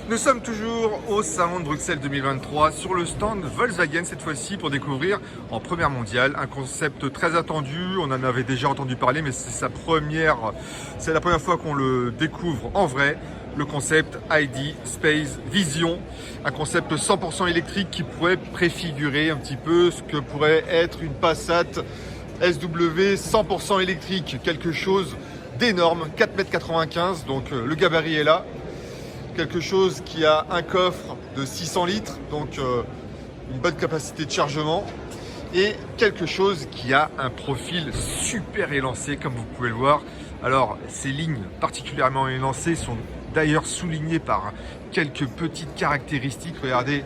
Nous sommes toujours au Salon de Bruxelles 2023 sur le stand Volkswagen cette fois-ci pour découvrir en première mondiale un concept très attendu. On en avait déjà entendu parler mais c'est la première fois qu'on le découvre en vrai. Le concept ID Space Vision, un concept 100% électrique qui pourrait préfigurer un petit peu ce que pourrait être une Passat SW 100% électrique, quelque chose d'énorme, 4,95 m, donc le gabarit est là. Quelque chose qui a un coffre de 600 litres, donc une bonne capacité de chargement, et quelque chose qui a un profil super élancé, comme vous pouvez le voir. Alors, ces lignes particulièrement élancées sont d'ailleurs soulignées par quelques petites caractéristiques. Regardez,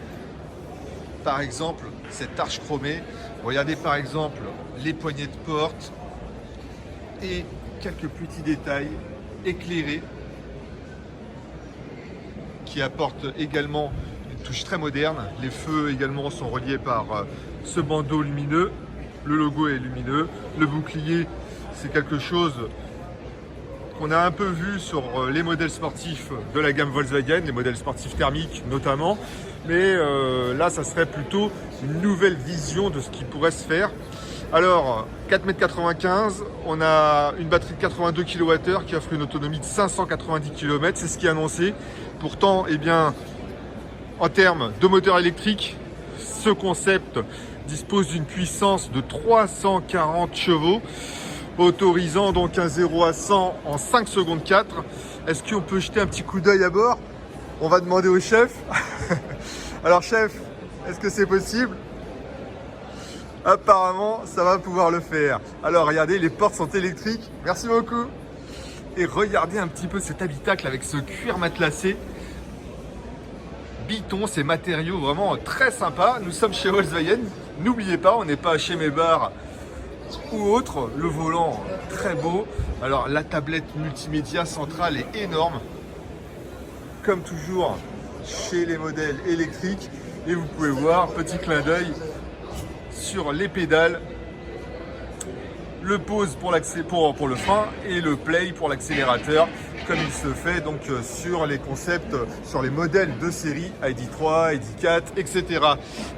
par exemple, cette arche chromée. Regardez, par exemple, les poignées de porte et quelques petits détails éclairés qui apporte également une touche très moderne. Les feux également sont reliés par ce bandeau lumineux. Le logo est lumineux. Le bouclier, c'est quelque chose qu'on a un peu vu sur les modèles sportifs de la gamme Volkswagen, les modèles sportifs thermiques notamment. Mais là, ça serait plutôt une nouvelle vision de ce qui pourrait se faire. Alors, 4,95 m, on a une batterie de 82 kWh qui offre une autonomie de 590 km, c'est ce qui est annoncé. Pourtant, eh bien, en termes de moteur électrique, ce concept dispose d'une puissance de 340 chevaux, autorisant donc un 0 à 100 en 5 secondes 4. Est-ce qu'on peut jeter un petit coup d'œil à bord? On va demander au chef. Alors chef, est-ce que c'est possible? Apparemment, ça va pouvoir le faire. Alors, regardez, les portes sont électriques. Merci beaucoup. Et regardez un petit peu cet habitacle avec ce cuir matelassé. Biton, ces matériaux vraiment très sympas. Nous sommes chez Volkswagen. N'oubliez pas, on n'est pas chez Mébar ou autre. Le volant, très beau. Alors, la tablette multimédia centrale est énorme. Comme toujours, chez les modèles électriques. Et vous pouvez voir, petit clin d'œil sur les pédales, le pause pour le frein et le play pour l'accélérateur, comme il se fait donc sur les concepts, sur les modèles de série ID3, ID4, etc.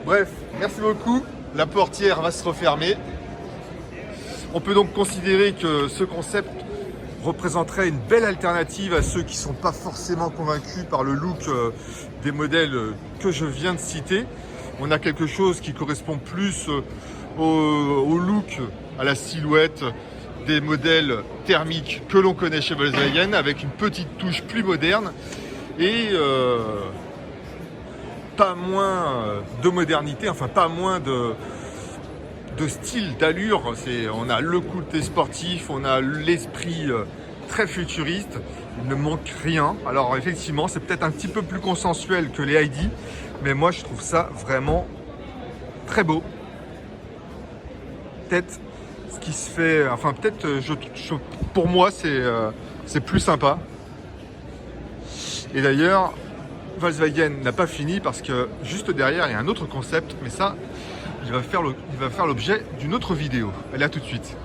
Bref, merci beaucoup. La portière va se refermer. On peut donc considérer que ce concept représenterait une belle alternative à ceux qui ne sont pas forcément convaincus par le look des modèles que je viens de citer. On a quelque chose qui correspond plus au look, à la silhouette des modèles thermiques que l'on connaît chez Volkswagen, avec une petite touche plus moderne et pas moins de modernité, enfin pas moins de style, d'allure. On a le côté sportif, on a l'esprit très futuriste, il ne manque rien. Alors effectivement, c'est peut-être un petit peu plus consensuel que les ID, mais moi je trouve ça vraiment très beau. Peut-être ce qui se fait, enfin peut-être pour moi c'est plus sympa. Et d'ailleurs, Volkswagen n'a pas fini parce que juste derrière il y a un autre concept, mais ça il va faire l'objet d'une autre vidéo. Allez, à tout de suite.